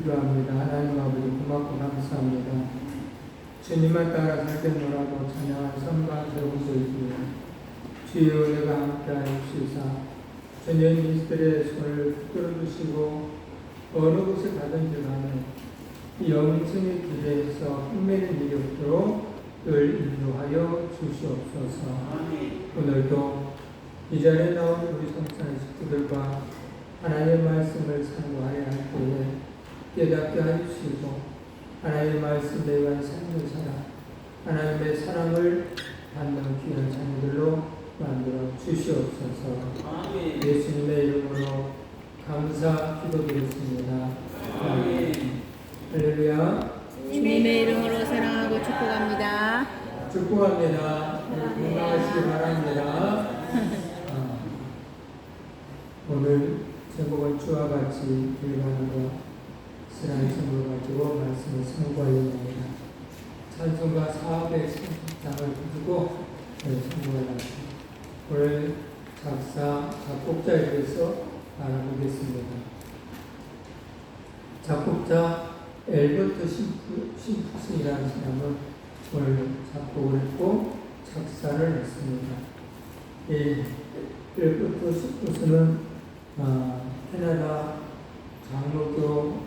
기도합니다. 하나님 아버지 고맙고 감사합니다. 주님만 따라 살겠노라고 찬양한 선과 배우소이시며 주여 내가 함께하옵시사 주님 이스라엘의 손을 붙들어주시고 어느 곳에 가든지 간에 이 영생의 길에서 흠매는 일이 없도록 늘 인도하여 주시옵소서. 오늘도 이 자리에 나온 우리 성찬의 식구들과 하나님의 말씀을 상고하여 할 때에 깨닫게 해주시고 하나님의 말씀에 의한 삶을 살아 하나님의 사랑을 받는 귀한 자녀들로 만들어 주시옵소서. 예수님의 이름으로 감사 기도드렸습니다. 아멘. 할렐루야. 주님의 이름으로 사랑하고 축복합니다. 축복합니다. 건강하시기 바랍니다. 오늘 제목은 주와 같이 길가는 쓰라는 제목을 가지고 말씀을 선고하려고 합니다. 찬송가 430장을 가지고 선고하려고 합니다. 오늘 작사, 작곡자에 대해서 알아보겠습니다. 작곡자 엘버트 심프슨이라는 사람은 오늘 작곡을 했고 작사를 했습니다. 이 엘버트 심프슨은 캐나다 장로교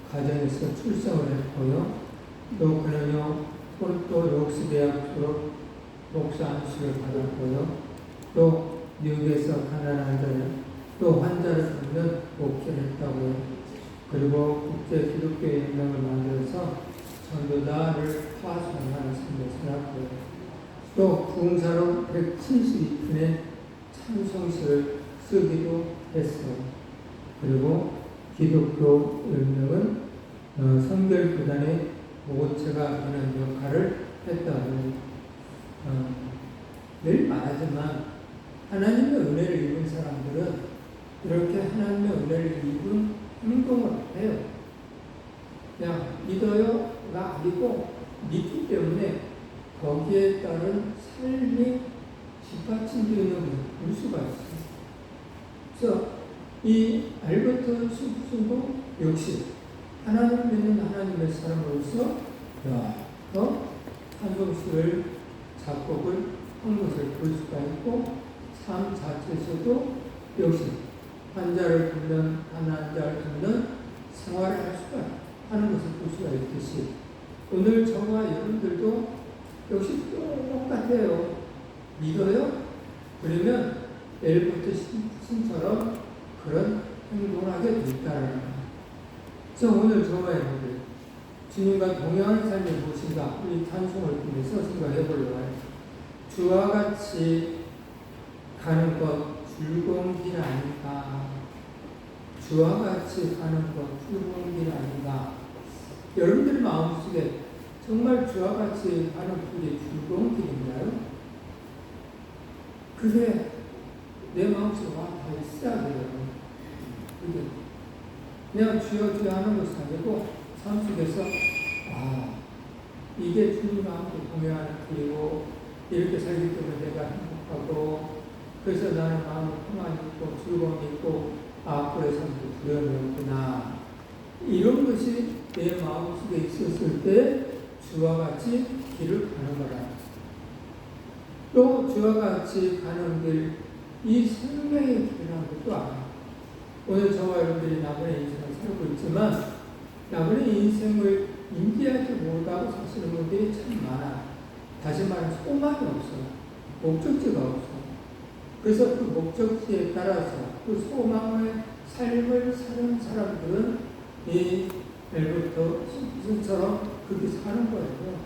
가정에서 출생을 했고요. 또 그는요 토론토 록스대학 졸업 목사 안식을 받았고요. 또 미국에서 가난한 또 환자를 돕는 목회를 했다고요. 그리고 국제 기독교 연맹을 만들어서 전도자를 파송하는 삶을 살았고요. 또 부흥사로 172편의 찬송시를 쓰기도 했어요. 그리고 기독교 연맹은 성결교단의 모체가 되는 역할을 했다고 늘 말하지만 하나님의 은혜를 입은 사람들은 이렇게 하나님의 은혜를 입은 행동을 해요. 그냥 믿어요가 아니고 믿기 때문에 거기에 따른 삶이 뒷받침되는 볼 수가 있어요. 그래서 이 알버트 심프슨도 역시 하나님 믿는 하나님의 사람으로서 찬송시를 작곡을 한 것을 볼 수가 있고 삶 자체에서도 역시 환자를 돕는 가난한 자를 돕는 생활을 할 수가 하는 것을 볼 수가 있듯이 오늘 저와 여러분들도 역시 똑같아요. 믿어요? 그러면 엘버트 심프슨처럼 그런 행동을 하게 됐다라는 거예요. 그래서 오늘 저와 여러분들 주님과 동행하는 삶이 무엇인가 우리 찬송을 통해서 생각해 보려고 해요. 주와 같이 가는 것 즐거운 길 아닌가? 주와 같이 가는 것 즐거운 길 아닌가? 여러분들 마음속에 정말 주와 같이 가는 길이 즐거운 길인가요? 그게 내 마음속에 다 있어야 돼요. 그냥 주여 하는 것이 아니고 삶 속에서 이게 주님과 함께 동행하는 길이고 이렇게 살기 때문에 내가 행복하고 그래서 나는 마음이 평안이 있고 즐거움이 있고 앞으로의 삶도 두려움이 없구나 이런 것이 내 마음속에 있었을 때 주와 같이 길을 가는 거라. 또 주와 같이 가는 길 이 생명의 길이라는 것도 알아요. 오늘 저와 여러분들이 나그네 인생을 살고 있지만 나그네 인생을 인지하지 못하고 사시는 분들이 참 많아. 다시 말해 소망이 없어요. 목적지가 없어. 그래서 그 목적지에 따라서 그 소망의 삶을 사는 사람들은 이 엘부터 심슨처럼 그렇게 사는 거예요.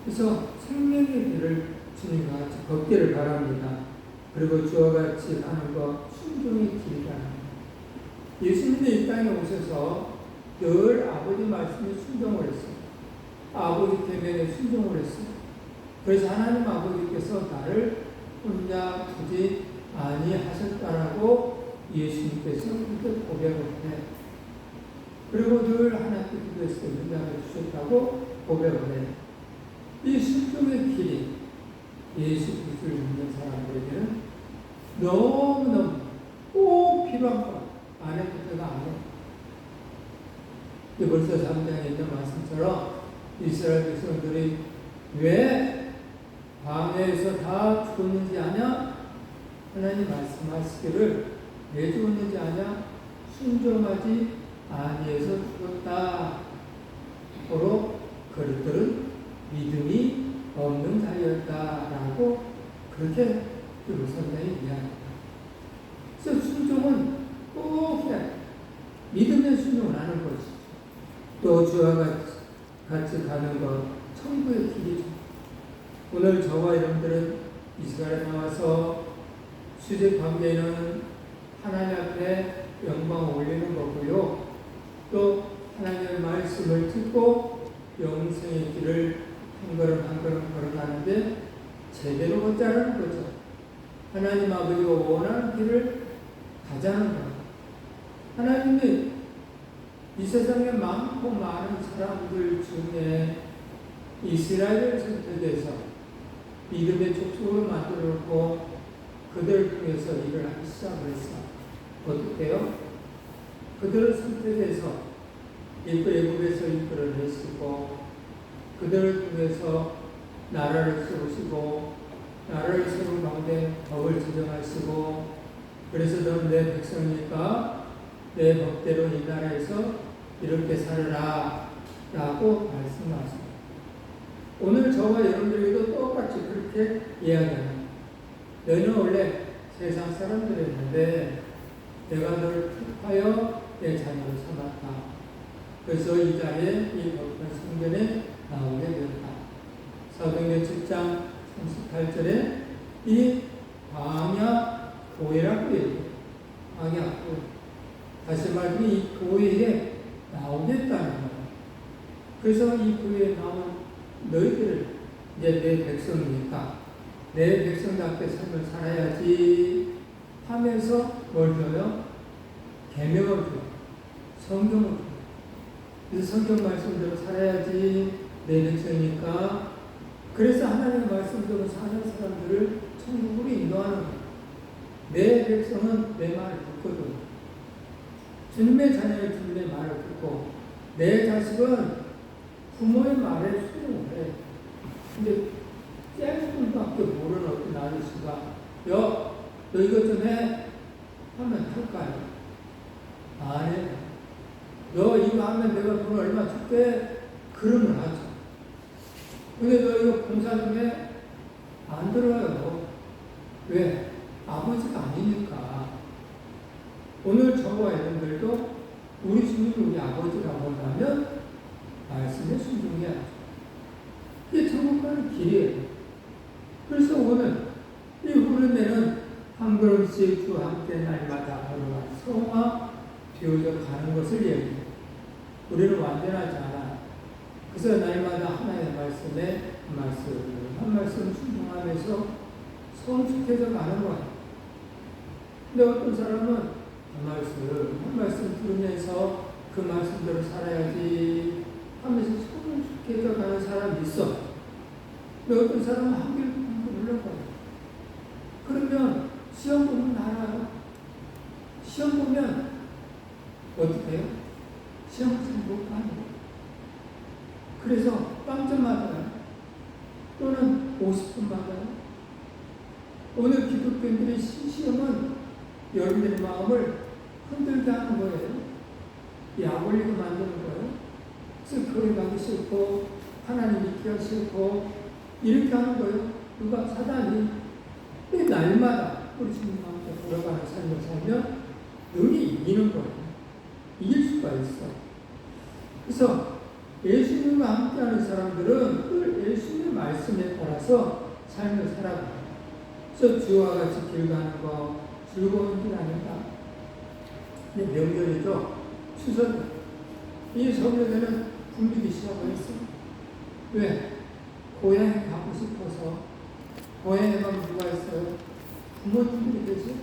그래서 생명의 길을 주님과 같이 걷기를 바랍니다. 그리고 주와 같이 가는 것 순종의 길이라는 거예요. 예수님이 이 땅에 오셔서 늘 아버지 말씀에 순종을 했어요. 아버지 계명에 순종을 했어요. 그래서 하나님 아버지께서 나를 혼자 두지 아니하셨다라고 예수님께서 그렇게 고백을 해요. 그리고 늘 하나님께 기도했어요. 은장을 주셨다고 고백을 해요. 이 순종의 길이 예수 그리스도를 믿는 사람들에게는 너무너무 꼭 필요한 것. 안 해도 때가 안 해요. 벌써 3장에 있는 말씀처럼 이스라엘 백성들이 왜 광야에서 다 죽었는지 아냐? 하나님 말씀하시기를 왜 죽었는지 아냐? 순종하지 아니해서 죽었다. 바로 그들은 믿음이 없는 자였다라고 그렇게 선생이 이야기합니다. 그래서 순종은 꼭 해야 돼. 믿음의 순종을 하는 것이죠. 또 주와 같이 가는 것, 천국의 길이죠. 오늘 저와 여러분들은 이스라엘에 나와서 수직 관계는 하나님 앞에 영광을 올리는 거고요. 또 하나님의 말씀을 듣고 영생의 길을 한 걸음 한 걸음 걸어가는데 제대로 걷자는 거죠. 하나님 아버지가 원하는 길을 가자는 거예요. 하나님이 이 세상에 많고 많은 사람들 중에 이스라엘을 선택해서 믿음의 족속을 만들어 놓고 그들을 통해서 일을 하기 시작을 했어요. 어떻게요? 그들을 선택해서 애굽에서 이끌어내시고 그들을 통해서 나라를 세우시고 나라를 세운 가운데 법을 제정하시고 그래서 너는 내 백성이니까 내 법대로 이 나라에서 이렇게 살아라 라고 말씀하십니다. 오늘 저와 여러분들에게도 똑같이 그렇게 이야기합니다. 너는 원래 세상 사람들이었는데 내가 너를 택하여 내 자녀로 삼았다. 그래서 이 자리에 이 거룩한 성전에 나오게 되었다. 사도행전 7장 38절에 이 광야 교회라고 얘기해요. 광야 교회. 다시 말하면 이 교회에 나오겠다는 거예요. 그래서 이 교회에 나온 너희들을 이제 내 백성이니까 내 백성답게 삶을 살아야지 하면서 뭘 줘요? 계명을 줘요. 성경을 줘요. 그래서 성경 말씀대로 살아야지 내 백성이니까 그래서 하나님의 말씀대로 사는 사람들을 천국으로 인도하는 거예요. 내 백성은 내 말을 듣거든. 주님의 자녀는 주님의 말을 듣고 내 자식은 부모의 말에 순종을 해. 근데 짤순밖에 모르는 어떤 아저씨가 너 이것 좀 해? 하면 할까요? 안 해. 너 이거 하면 내가 돈 얼마 줄게? 그러면 하죠. 근데 너 이거 봉사 좀 해? 안 들어요. 왜? 아버지가 아니니까. 오늘 저와 여러분들도 우리 주님이 우리 아버지라고 한다면 말씀에 순종해야죠. 이게 천국 가는 길이에요. 그래서 오늘 이 후름에는 한 걸음씩 주와 함께 날마다 걸어가 성화 되어져 가는 것을 얘기해요. 우리는 완전하지 않아. 그래서 날마다 하나님의 말씀에 한 말씀 순종하면서 성숙해져 가는 거예요. 근데 어떤 사람은 한 말씀 들으면서 그 말씀대로 살아야지 하면서 성숙해져 가는 사람이 있어. 근데 어떤 사람은 한길 공부를 하는 거예요. 그러면 시험 보면 알아요. 시험 보면 어떻게 해요? 시험 잘 못 가는 거예요. 그래서 빵점 맞아요. 또는 50분 맞아요. 오늘 기독교인들의 시험은 여러분들의 마음을 흔들게 하는 거예요. 약 올리고 만드는 거예요. 그래서 교회 가기 싫고 하나님 믿기가 싫고 이렇게 하는 거예요. 누가 사단이 날마다 뿌리치는 마음대 걸어가는 삶을 살면 능히 이기는 거예요. 이길 수가 있어. 그래서 예수님과 함께하는 사람들은 그 예수님의 말씀에 따라서 삶을 살아가요. 그래서 주와 같이 길 가는 거 즐거운 길 아닌가? 명절이죠. 추석. 이 설날에는 굶주기 시작했어요. 왜? 고향에 가고 싶어서. 고향에 가면 누가 있어요? 부모님들이 계세요.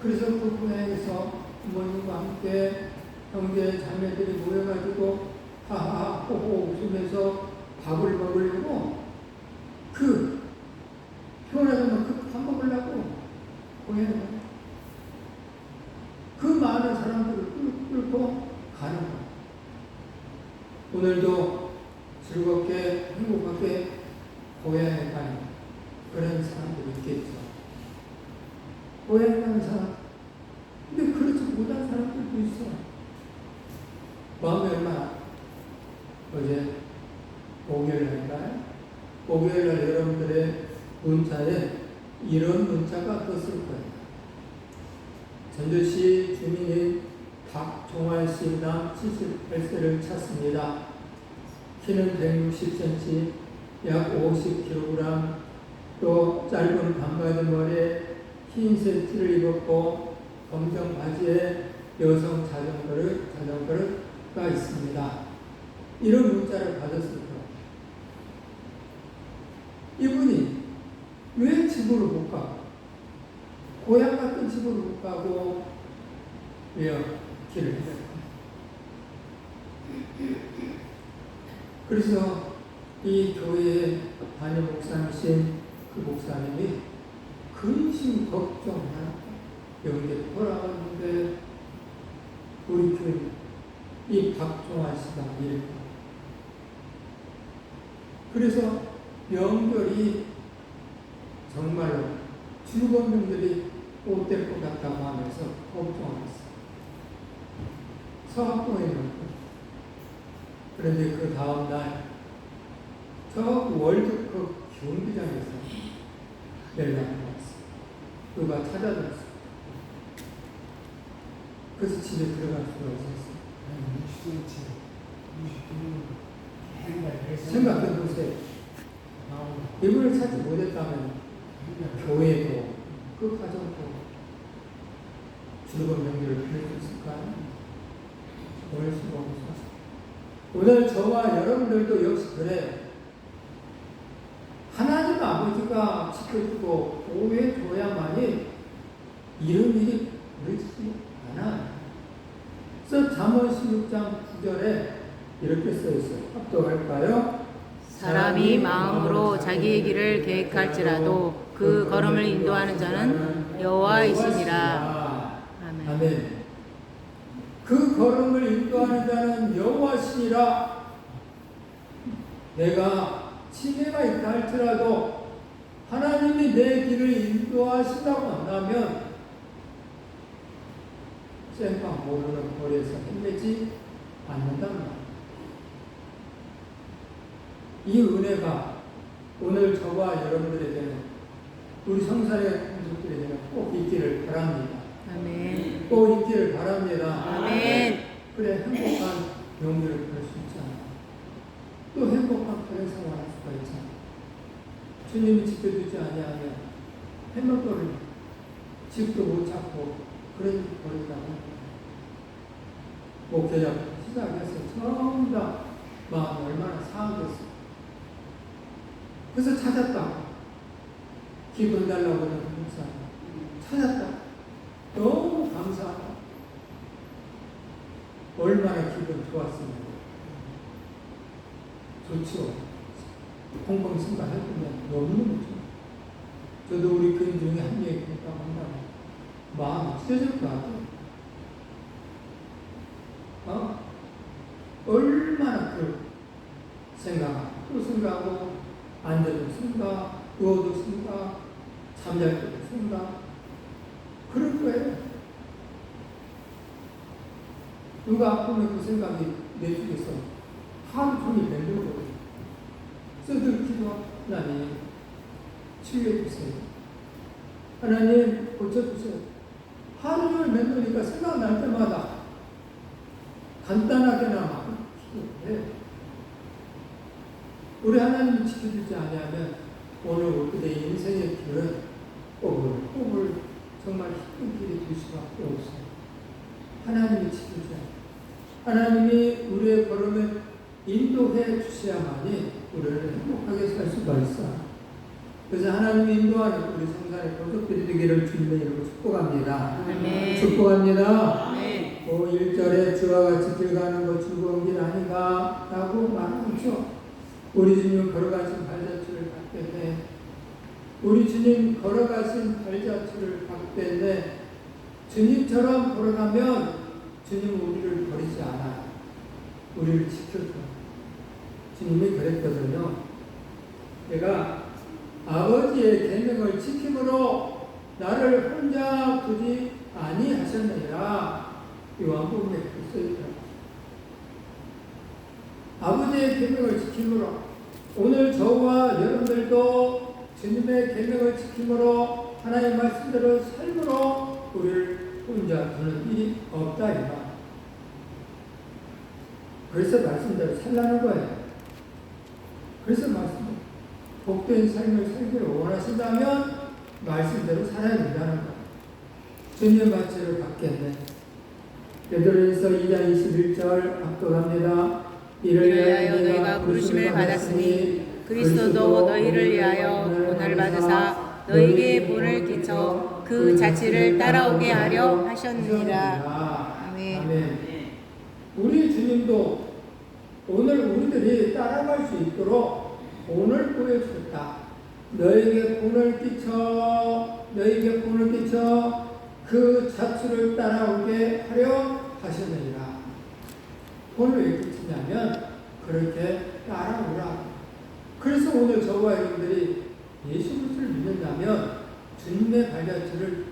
그래서 그 고향에서 부모님과 함께 형제 자매들이 모여가지고 하하 호호 웃으면서 밥을 먹으려고 피곤하다면 그 밥 먹으려고 고향에 가요. 그 많은 사람들을 끌고 가는 거예요. 오늘도 즐겁게 행복하게 고향에 가는 그런 사람들이 있겠죠. 고향에 가는 사람. 근데 그렇지 못한 사람들도 있어. 마음이 얼마나 어제 목요일인가요? 목요일날 여러분들의 문자에 이런 문자가 떴을 거예요. 전주시 주민인 박종환 씨 남 78세를 찾습니다. 키는 160cm, 약 50kg, 또 짧은 반바지 머리에 흰색 티를 입었고 검정 바지에 여성 자전거가 있습니다. 이런 문자를 받았을 거예요. 이분이 왜 집으로 못 가고 고향 같은 집으로 못 가고 왜요? 길을 잃었고. 그래서 이 교회의 담임 목사님이신 그 목사님이 근심 걱정하다. 여기에 돌아갔는데 우리 교회 이 박종환 씨가 이랬다. 그래서 명절이 정말로 주거민들이 못 될 것 같다고 하면서 걱정하고 있어요. 서학동에 있는 그런데 그 다음날 저 월드컵 경기장에서 연락이 왔어요. 누가 찾아줬어요. 그래서 집에 들어갈 수가 있었어요. 생각해 보세요. 이분을 찾지 못했다면 교회도 그 가정도 즐거운 명절을 보낼 수 있을까요? 보낼 수가 없어서. 오늘 저와 여러분들도 역시 그래요. 하나님 아버지가 지켜주고 보호해줘야만이 이런 일이 벌어지지 않아요. 그래서 잠언 16장 9절에 이렇게 써있어요. 합독할까요? 사람이 마음으로 자기의 길을 계획할지라도 그 걸음을 인도하는 자는 여호와이시니라. 아멘. 아멘. 그 걸음을 인도하는 자는 여호와시니라. 내가 치매가 있다 할지라도 하나님이 내 길을 인도하신다고 한다면 생각 모르는 거리에서 힘내지 않는단 말이에요. 이 은혜가 오늘 저와 여러분들에게는 우리 성산의 가족들에게는 꼭 있기를 바랍니다. 아멘. 꼭 있기를 바랍니다. 아멘. 그래 행복한 명절을 보낼 수 있잖아. 또 행복한 그런 생활을 할 수가 있잖아. 주님이 지켜주지 아니하면 해먹거리 집도 못 찾고 그런 일이 벌어진다고. 목회자 시작해서 전부 다 마음이 얼마나 상하겠어. 그래서 찾았다. 기분 달라고 하는 목사 찾았다. 너무 감사하다. 얼마나 기분 좋았습니다. 좋죠. 공공신발 해보면 너무너무 좋죠. 저도 우리 교인 중에 한 명이 그랬다고 한다고 마음이 찢어질 것 같아요. 얼마나 그 생각하고 또 생각하고 앉아도 생각, 누워도 생각, 잠잘 때도 생각 그럴 거예요. 누가 아프면 그 생각이 내 속에서 하루 종일 맴돌거든요. 써들 기도하나니 치유해 주세요. 하나님 고쳐주세요. 하루 종일 맴도니까 생각날 때마다 간단하게나마 기도해. 우리 하나님이 지켜주지 아니하면 오늘 우리의 인생의 길은 꼬불꼬불 정말 힘든 길이 될 수밖에 없어요. 하나님이 지켜줘야 해요. 하나님이 우리의 걸음을 인도해 주셔야만이 우리를 행복하게 살 수가 있어요. 그래서 하나님이 인도하는 우리 성산의 고속들이 되기를 주님의 이름으로 축복합니다. 아멘. 축복합니다. 아멘. 1절에 주와 같이 길 가는 것 즐거운 길 아닌가 라고 말하죠. 우리 주님 걸어가신 발자취를 받겠네. 우리 주님 걸어가신 발자취를 받겠네. 주님처럼 걸어가면 주님은 우리를 버리지 않아요. 우리를 지켜줘요. 주님이 그랬거든요. 내가 아버지의 계명을 지킴으로 나를 혼자 두지 아니하셨느니라. 요한복음에 써있더라고요. 아버지의 계명을 지킴으로 오늘 저와 여러분들도 주님의 계명을 지킴으로 하나님의 말씀대로 삶으로 우리를 혼자 두는 일이 없다 이 말. 그래서 말씀대로 살라는 거예요. 그래서 말씀대로 복된 삶을 살기를 원하신다면 말씀대로 살아야 된다는 거예요. 주님의 말씀을 받겠네. 베드로전서 2장 21절 압도합니다. 이를 위하여 너희가 부르심을 받았으니 그리스도도 너희를 위하여 고난을 받으사 너희에게 본을 끼쳐 그 자취를 따라오게 하려 하셨느니라. 아멘. 우리 주님도 오늘 우리들이 따라갈 수 있도록 본을 보여주셨다. 너에게 본을 끼쳐 그 자취를 따라오게 하려 하셨느니라. 본을 왜 끼치냐면 그렇게 따라오라. 그래서 오늘 저와 여러분들이 예수 그리스도를 믿는다면 주님의 발자취를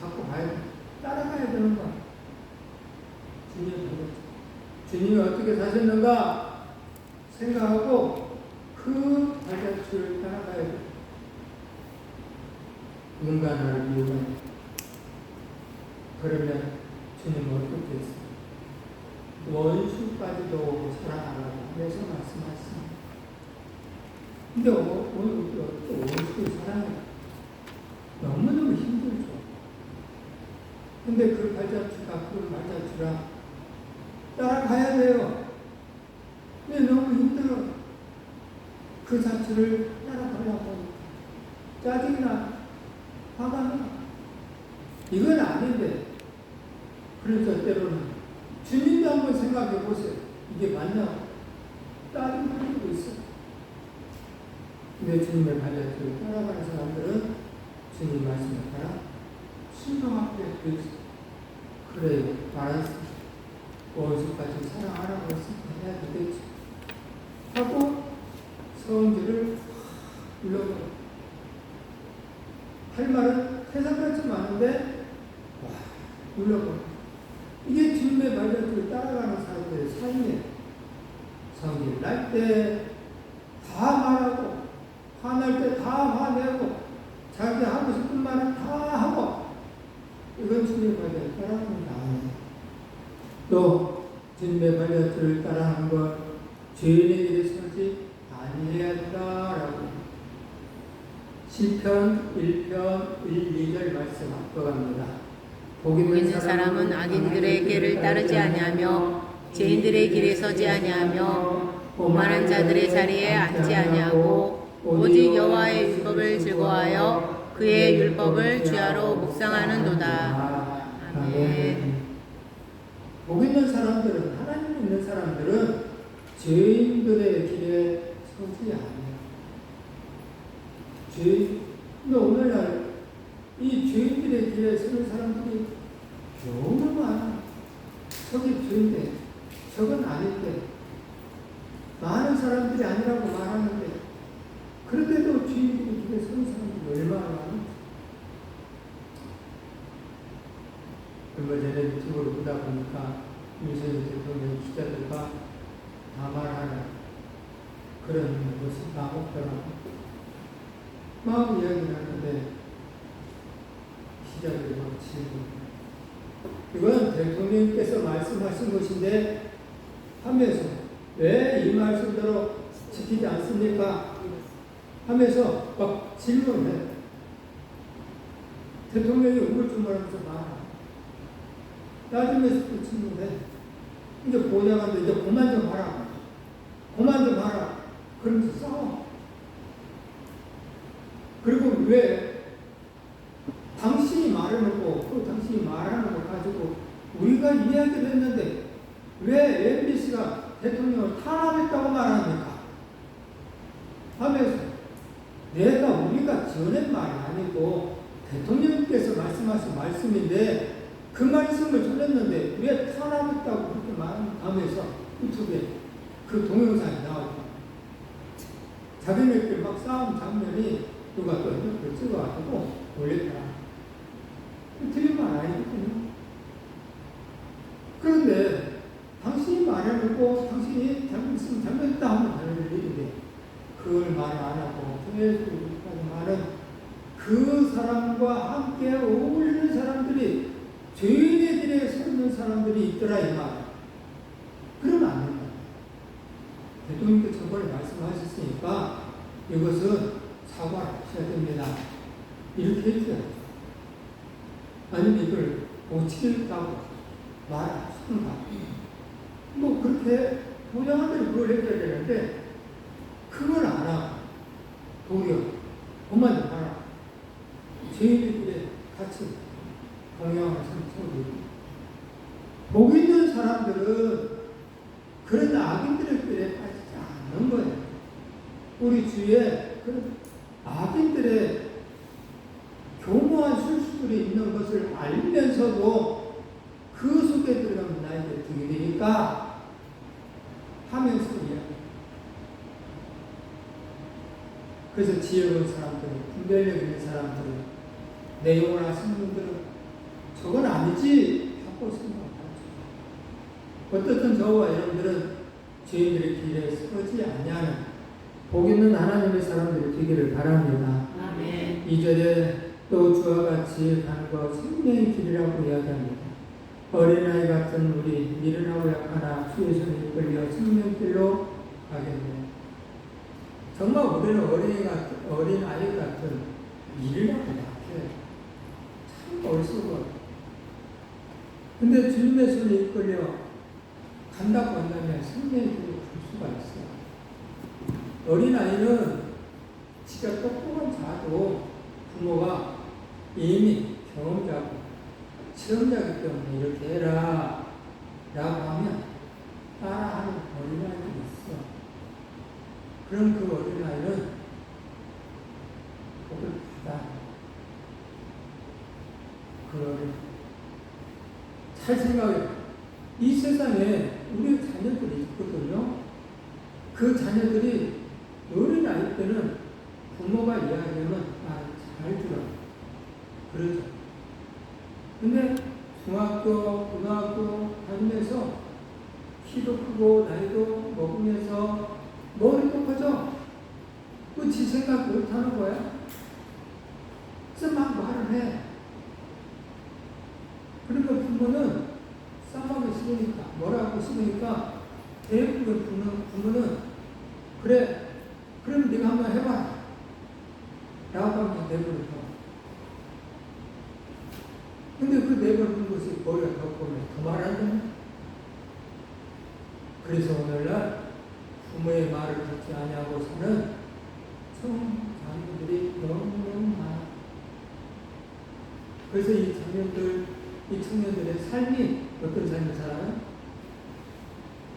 갖고 따라가야 되는 거야. 주님의 발자취. 주님이 어떻게 사셨는가 생각하고 그 발자취를 따라가야 돼. 누군가 나를 미워해. 그러면 주님은 어떻게 했어요? 원수까지도 사랑하라고 그래서 말씀하셨습니다. 근데 오늘 또 원수를 사랑해. 너무너무 힘들죠. 근데 그 발자취가 그 발자취라 따라가야 돼요. 근데 너무 힘들어. 그 자취를 따라가려고 짜증이 나. 화가 나. 이건 아닌데. 그래서 때로는 주님도 한번 생각해 보세요. 이게 맞냐? 짜증 풀리고 있어. 근데 주님의 발자취를 따라가는 사람들은 주님 말씀을 따라 신령 앞에 그래 말했습니다. 원수까지 사랑하라고 했으니까 해야 되겠지 하고 성질을 눌러버려. 할 말은 세상같이 많은데 눌러버려. 이게 주님의 발자취를 따라가는 사람들의 삶이에요. 성질 날 때 다 말하고 화날 때 다 화내고 자기 하고 싶은 말은 다 하고 이건 주님의 발자취를 따라가는 게 아니에요. 또 주님의 발자취를 따라하는 것 죄인의 길에 서지 아니해야 한다라고 시편 1편 1, 2절 말씀 압도합니다. 복 있는 사람은 악인들의 길을 따르지 아니하며 죄인들의 길에 서지 아니하며 오만한 자들의 자리에 앉지 아니하고 오직 여호와의 율법을 즐거워하여 그의 율법을 주야로 묵상하는도다. 아멘. 복 있는 사람들은, 하나님 있는 사람들은 죄인들의 길에 서지 않아요. 근데 오늘날 이 죄인들의 길에 서는 사람들이 너무 많아. 저게 죄인데 저건 아닌데 많은 사람들이 아니라고 말하는데 그런데도 죄인들의 길에 서는 사람들이 얼마나 많은지. 얼마 전에 유튜브를 보다 보니까 윤석열 대통령 기자들과 다 말하는 그런 것이 다 없더라고. 마음 이야기를 하는데 질문. 이건 대통령께서 말씀하신 것인데 하면서 왜 이 말씀대로 지키지 않습니까? 하면서 막 질문해. 대통령이 우물쭈물하면서 말하. 나중에 또 질문해. 이제 보좌관도 이제 그만 좀 하라. 그만 좀 하라. 그러면서 싸워. 그리고 왜 당신이 말을 놓고 또 당신이 말하는 거 가지고 우리가 이야기를 했는데 왜 MBC가 대통령을 탄압했다고 말합니까? 하면서 우리가 지어낸 말이 아니고 대통령께서 말씀하신 말씀인데 그 말씀을 전했는데 왜 탄압했다고 그렇게 말하면서 유튜브에 그 동영상이 나오고 자기네끼리 막 싸움 장면이 누가 또 핸드폰을 찍어가지고 올렸다. 틀린 말 아니거든요. 그런데 당신이 말해놓고 당신이 잘못했으면 잘못했다 하면 다른 일인데 그걸 말 안 하고 계속 말은 그 사람과 함께 어울리는 사람들이 죄인의 길에 서는 사람들이 있더라 이 말. 그러면 안 된다. 대통령께서 저번에 말씀하셨으니까 이것은 사과를 하셔야 됩니다. 이렇게 해줘야죠. 아니면 이걸 고치겠다고 말하시는가. 뭐 그렇게 보좌관들이 그걸 해줘야 되는데 그걸 안 하고 도리어 그만 좀 하라. 죄인들끼리 같이 공양을 선포하고 복 있는 사람들은 그런 악인들의 길에 빠지지 않는 거예요. 우리 주위에 그런 악인들의 교묘한 술수들이 있는 것을 알면서도 그 속에 들어가면 나에게 되게 되니까 하면서 이야기. 그래서 지혜로운 사람들, 분별력 있는 사람들은 내용을 아시는 분들은 저건 아니지 하고 생각하죠. 어떻든 저와 여러분들은 죄인들의 길에 서지 아니하는 복 있는 하나님의 사람들이 되기를 바랍니다. 아멘. 2절에 또 주와 같이 가는 것 생명의 길이라고 이야기합니다. 어린아이 같은 우리 미련하고 약하나 주의 손에 이끌려 생명길로 가겠네. 정말 우리는 어린아이 같은 미련하고 약해. 참 어리석어. 근데 주님의 손에 이끌려 간다고 한다면 생명의 길로 갈 수가 있어요. 어린아이는 지가 똑똑한 자도 부모가 이미 경험자고 체험자기 때문에 이렇게 해라 라고 하면 따라하는 어린아이들이 있어. 그럼 그 어린아이는 복을 받아. 그거를 잘 생각해. 이 세상에 우리 자녀들이 있거든요. 그 자녀들이 어린아이 때는 부모가 이야기하면 잘 들어. 그러죠. 근데 중학교, 고등학교 다니면서 키도 크고 나이도 먹으면서 머리도 커져. 그 지 생각 못하는 거야. 그래서 막 말을 해. 그러면 부모는 싸움하기 싫으니까, 뭐라고 싫으니까 대부분 부모는 그래, 그럼 네가 한번 해봐 라고 하면 내버려둬. 근데 그 내버려둔 것이 머리가 더 보면 더 말하잖아. 그래서 오늘날 부모의 말을 듣지 아니하고서는 자녀들이 너무너무 많아. 그래서 이 청년들의 삶이 어떤 삶을 살아요?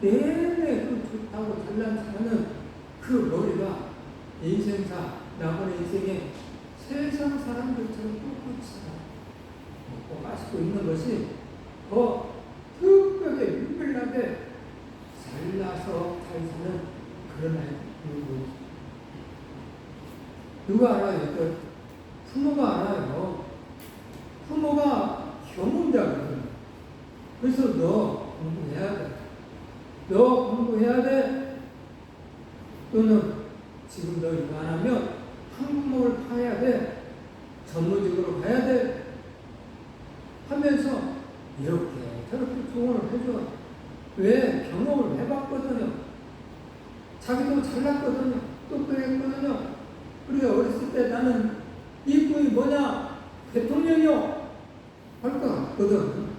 내내 그 좋다고 잘난 사는 그 머리가 인생사, 나머지 인생에 세상 사람들처럼 똑같이 살아. 먹고 마시고 있는 것이 더 특별하게 유별나게 잘나서 잘 사는 그런 아이들. 누가 알아요? 그 부모가 알아요. 부모가 경험자거든. 그래서 너 공부해야 돼. 너 공부해야 돼. 또는 지금 너 이거 안 하면 한국말을 파야 돼. 전문직으로 가야 돼. 하면서 이렇게 저렇게 조언을 해줘. 왜? 경험을 해봤거든요. 자기도 잘났거든요. 또 그랬거든요. 우리가 어렸을 때 나는 이 꿈이 뭐냐? 대통령이요. 할 것 같거든.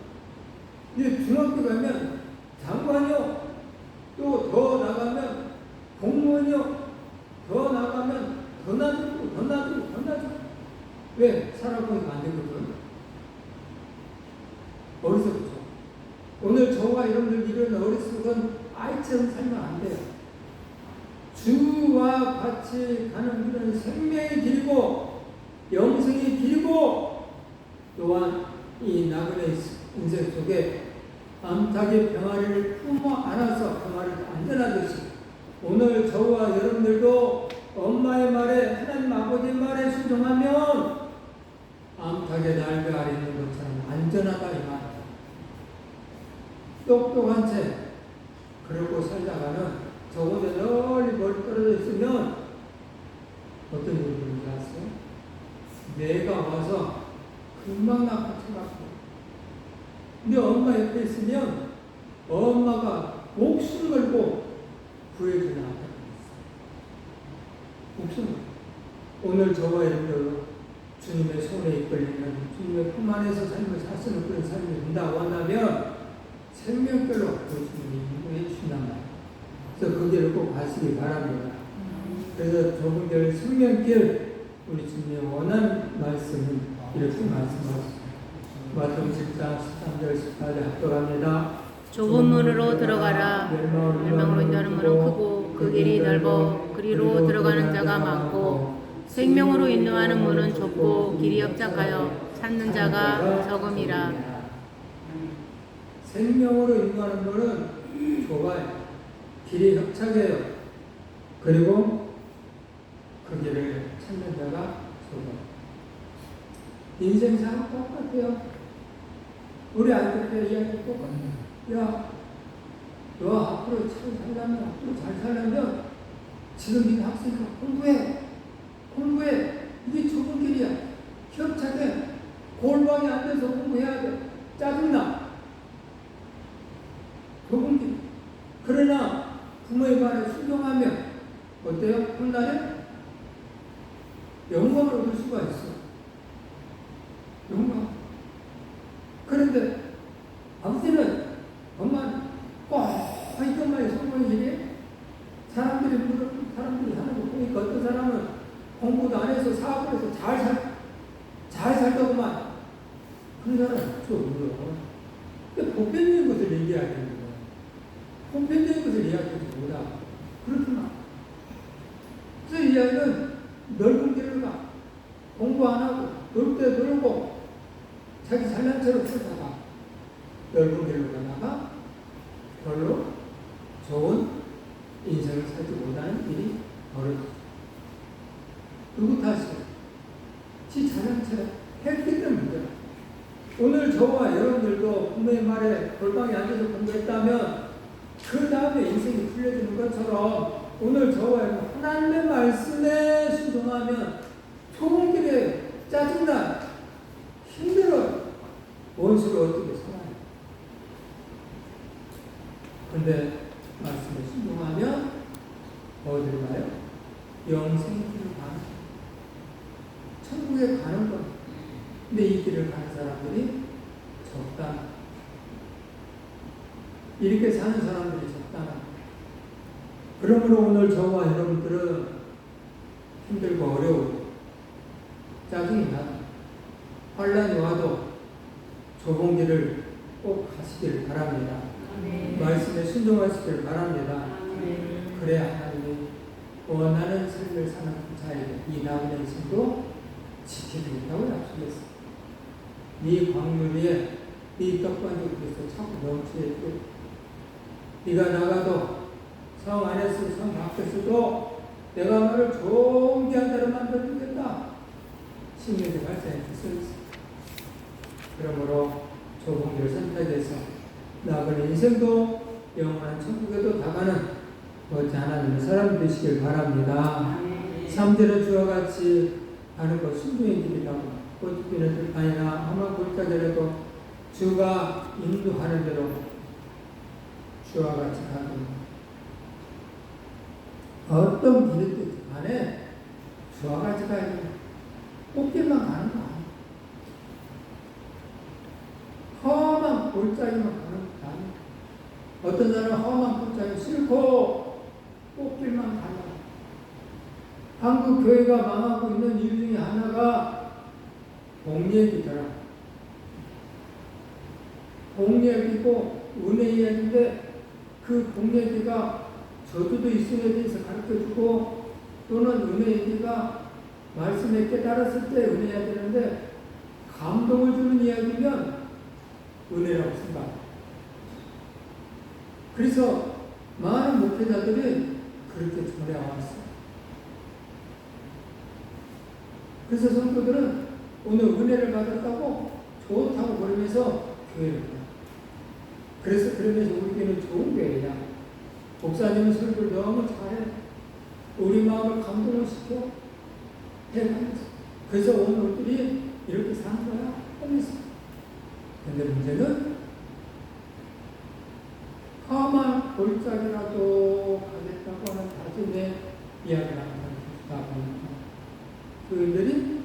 이제 중학교 가면 장관이요. 또 더 나가면 공무원이요. 더 나가면 더 나아지고 더 나아지고 더 나아지고. 왜? 살아보니까 안 되거든. 어리석죠. 오늘 저와 여러분들 이런 어리석은 아이처럼 살면 안 돼요. 주와 같이 가는 길은 생명의 길이고 영생의 길이고 또한 이 나그네 인생 속에 암탉의 병아리를 품어 안아서 병아리를 안전하듯이 오늘 저와 여러분들도 엄마의 말에 하나님 아버지의 말에 순종하면 암탉의 날개 아래 있는 것처럼 안전하다 이 말. 똑똑한 채 그러고 살다가는 저 혼자 널리 멀리 떨어져 있으면 어떤 일이 되는지 아세요? 내가 와서 금방 낚아채갖고 근데 엄마 옆에 있으면 엄마가 목숨 걸고 구해주는 아빠가 있어요. 목숨 걸고. 오늘 저와 여러분들 주님의 손에 이끌리는 주님의 품 안에서 삶을 사시는 그런 삶이 된다고 한다면 생명별로 주님이 해주신단 말이에요. 그래서 그 길을 꼭 가시기 바랍니다. 그래서 좁은 생명길 우리 주님의 원하는 말씀은 이렇게 말씀하셨습니다. 마태복음 10장 13절 14절 합독합니다. 좁은 문으로 들어가라. 멸망으로 인도하는 문은 크고 그 길이 넓어 그리로 들어가는 자가 많고 생명으로 인도하는 문은 좁고 길이 협착하여 찾는 자가 적음이라. 생명으로 인도하는 문은 좁아요. 길이 협착해요. 그리고 그 길을 찾는 자가 좁아요. 인생사랑 똑같아요. 우리 아이들 때 이야기 똑같아요. 야, 너 앞으로 잘 살려면, 앞으로 잘 살려면 지금 네가 학생이니까 공부해. 이게 좁은 길이야. 협착해. 골방에 앉아서 공부해야 돼. 짜증나. 좁은 길. 그러나 부모의 말에 순종하면 어때요? 훗날에 영광을 얻을 수가 있어. 영광. 그런데 아버지는 엄마는 꼭 이것만이 성공의 길이 사람들이 하는 거 보니까 어떤 사람은 공부도 안 해서 사업을 해서 잘 살더구만. 그런 사람은 좋고요. 근데 보편적인 것을 얘기해야 되는 거예요. 보편적인 것을 이야기하지 못하고. 그렇구나. 그래서 이 아이는 넓은 길을 가. 공부 안 하고, 놀 때 놀고, 자기 잘난 체로 살다가, 넓은 길로 가다가, 별로 좋은 인생을 살지 못하는 일이 벌어졌어요. 누구 탓이에요? 지 잘난 체로 했기 때문에. 오늘 저와 여러분들도 부모의 말에 골방에 앉아서 공부했다면, 그 다음에 인생이 풀려지는 것처럼 오늘 저와 하나님의 말씀에 순종하면 좋은 길에 짜증나 힘들어 원수를 어떻게 살아요? 근데 말씀에 순종하면 어디로 가요? 영생길을 가는 천국에 가는 것. 근데 이 길을 가는 사람들이 적다. 이렇게 사는 사람들이 적다. 그러므로 오늘 저와 여러분들은 힘들고 어려우고 짜증이 나도 환란이 와도 좁은 길을 꼭 가시길 바랍니다. 말씀에 순종하시길 바랍니다. 그래야 하나님이 원하는 삶을 사는 자에게 이 남은 인생도 지켜주겠다고 약속했습니다. 네 광물 위에 네 떡반죽에서 자꾸 넘치게 네가 나가도 성 안에서 성 밖에서도 내가 너를 좋은 자로 만들어주겠다. 신명기 8장에 써있습니다. 그러므로 좁은 길을 선택해서 나아가는 인생도 영원한 천국에도 나가는 멋진 하나님의 사람 되시길 바랍니다. 3절의 주와 같이 가는 것 순종의 길이라고 꽃피는 들판이나 험한 골짜기라도 주가 인도하는 대로 주와 같이 가고 어떤 길이든 간에 주와 같이 가야 돼. 꽃길만 가는 거 아니야. 험한 골짜기만 가는 거 아니야. 어떤 사람은 험한 골짜기 싫고 꽃길만 가냐. 한국 교회가 망하고 있는 이유 중에 하나가 공예이더라. 공예이고 은혜이인데 그 공예이가 저주도 있음에 대해서 가르쳐주고 또는 은혜이가 말씀에 깨달았을 때 은혜해야 되는데 감동을 주는 이야기면 은혜라고 생각합니다. 그래서 많은 목회자들이 그렇게 전해왔어요. 그래서 성도들은 오늘 은혜를 받았다고 좋다고 그러면서 교회를 가요. 그래서 그러면서 우리 교회는 좋은 교회야. 목사님은 설교를 너무 잘해. 우리 마음을 감동을 시켜. 해가면서. 그래서 오늘 우리들이 이렇게 사는 거야. 하면서. 근데 문제는 험한 골짜기라도 가겠다고 하는 다짐의 이야기를 하다 보니까 그들이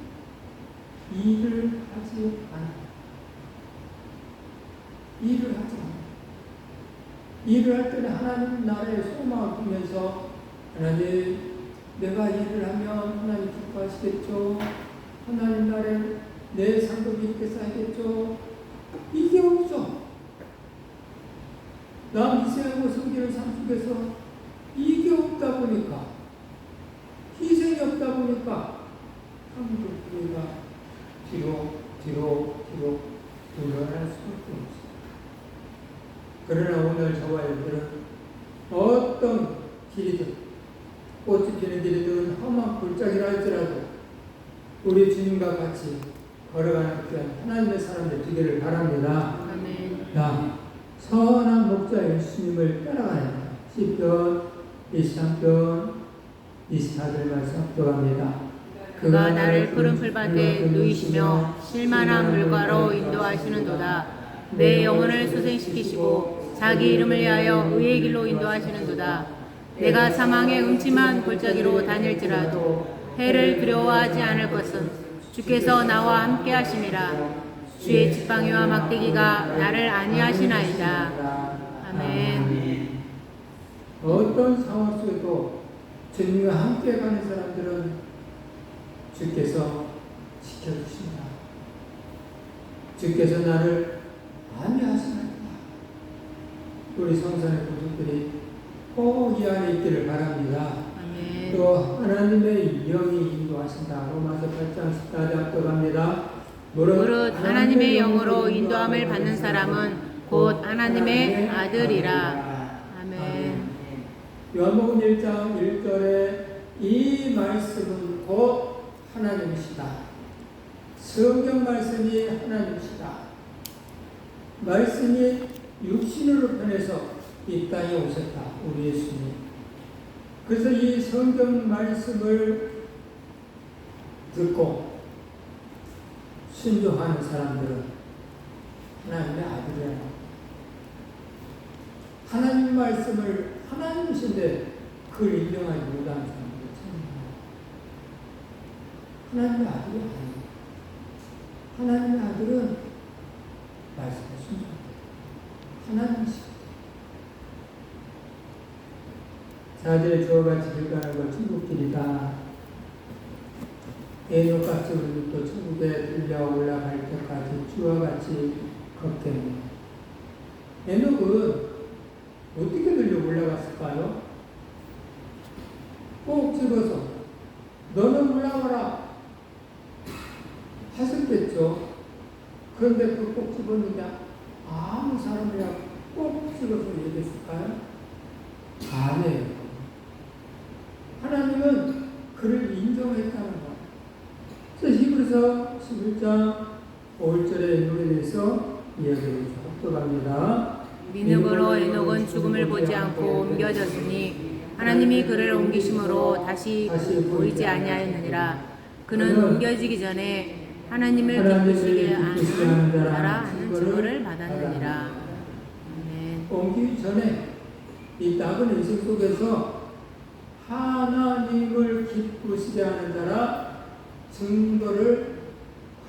일을 하지 않아요. 일을 하지 않아요. 일을 할 때는 하나님 나라의 소망을 보면서 하나님 내가 일을 하면 하나님 기뻐하시겠죠. 하나님 나라에 내 상급이 이렇게 쌓이겠죠. 이게 없죠. 나 미세하고 섬기는 삶 속에서 이게 없다 보니까 희생이 없다 보니까 한국 교회가 뒤로 물러날 수밖에 없어요. 그러나 오늘 저와 여러분은 어떤 길이든 꽃이 피는 길이든 험한 골짜기라 할지라도 우리 주님과 같이 걸어가는 귀한 하나님의 사람들 되기를 바랍니다. 아멘. 자, 선한 목자 예수님을 따라가야 시편 23편 24절 말씀 합독합니다. 그가 나를 푸른 풀밭에 누이시며 실만한 물가로 인도하시는도다. 내 영혼을 수생시키시고 자기 이름을 위하여 의의 길로 인도하시는도다. 내가 사망의 음침한 골짜기로 다닐지라도 해를 두려워하지 않을 것은 주께서 나와 함께 하심이라. 주의 지팡이와 막대기가 나를 안위하시나이다. 아멘. 어떤 상황 속에도 주님과 함께 가는 사람들은 주께서 지켜주신다. 주께서 나를 안위하시나이다. 우리 성산의 고객들이 꼭 이 안에 있기를 바랍니다. 아멘. 또 하나님의 영이 인도하신다. 로마서 8장 14절 합독합니다. 무릇 하나님의 영으로 인도함을 받는 사람은 곧 하나님의 아들이라. 아멘. 요한복음 1장 1절에 이 말씀은 곧 하나님이시다. 성경 말씀이 하나님이시다. 말씀이 육신으로 변해서 이 땅에 오셨다. 우리 예수님. 그래서 이 성경 말씀을 듣고 순종하는 사람들은 하나님의 아들이야. 하나님 말씀을 하나님이신데 그걸 인정하지 못하는 사람들은 하나님의 아들이 아니에요. 하나님의 아들은 말씀을 순종합니다. 하나님이십니다. 자들의 주와 같이 길가는 것 천국길이다. 에녹같이 우리도 또 천국에 들려 올라갈 때까지 주와 같이 걷겠네. 에녹은 어떻게 들려 올라갔을까요? 꼭 집어서 너는 올라가라 하셨겠죠. 그런데 그 꼭 집었는데 아무 사람이야 꼭 집어서 얘기했을까요? 아니에요. 하나님은 그를 인정했다는 것. 그래서 히브리서 11장 5절의 에녹에 대해서 이야기를 합독합니다. 믿음으로 에녹은 죽음을 보지 않고 옮겨졌으니 하나님이 그를 옮기심으로 다시 보이지 아니하였느니라. 그는 옮겨지기 전에 하나님을 기쁘시게 하는 자라 하는 증거를 받았느니라. 아멘. 옮기기 전에 이 작은 인생 속에서 하나님을 기쁘시게 하는 자라 증거를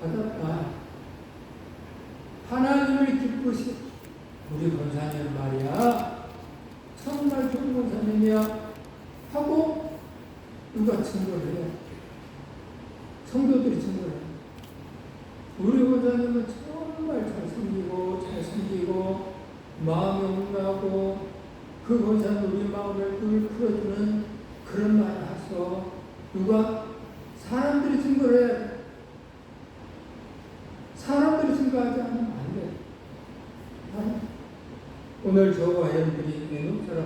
받았다. 하나님을 기쁘시 우리 권사님 말이야 정말 좋은 권사님이야 하고 누가 증거를 해? 성도들이 증거를 해. 우리 권사님은 정말 잘생기고 마음이 온나고 그 권사는 우리 마음을 늘 풀어주는 그런 말을 하셔. 누가? 사람들이 증거를 해. 사람들이 증거하지 않으면 안 돼. 오늘 저와 여러분들이 내놓처럼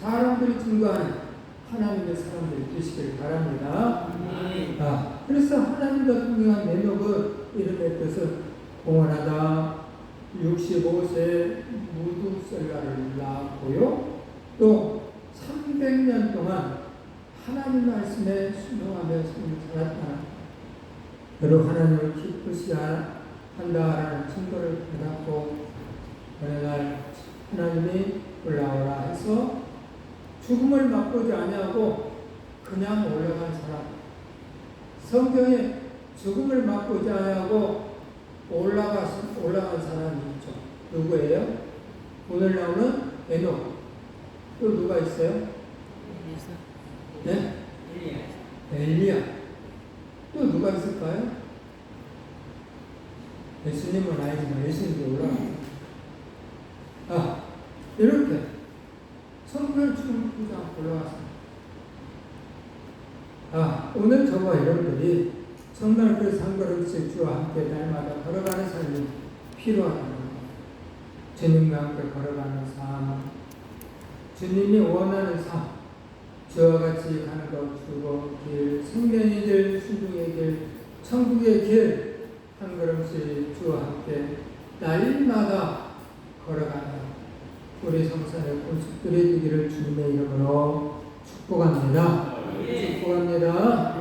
사람들이 증거하는 하나님의 사람들이 되시길 바랍니다. 그래서 하나님과 동행한 내놓은 이름의 뜻은 공헌하다 65세 무두셀라를 낳았고요. 또 300년 동안 하나님 말씀에 순종하며 삶을 살았다. 그리고 하나님을 기쁘시 한다라는 증거를 받았고 어느 날 하나님이 올라오라 해서 죽음을 맛보지 아니하고 그냥 올라간 사람. 성경에 죽음을 맛보지 아니하고 올라간 사람이 있죠. 누구예요? 오늘 나오는 에녹. 또 누가 있어요? 네? 엘리야. 또 누가 있을까요? 예수님은 아니지만 예수님도 올라갑니다. 이렇게 성별 죽음 보지 않고 올라갔습니다. 오늘 저와 여러분들이 정말 그 상거름씩 주와 함께 날마다 걸어가는 삶이 필요하다는 것. 주님과 함께 걸어가는 삶, 주님이 원하는 삶, 주와 같이 가는 것, 주고 길, 생명의 길, 순종의 길, 천국의 길, 한 걸음씩 주와 함께 날마다 걸어가는 우리 성산의 공식들이 되기를 주님의 이름으로 축복합니다. 축복합니다.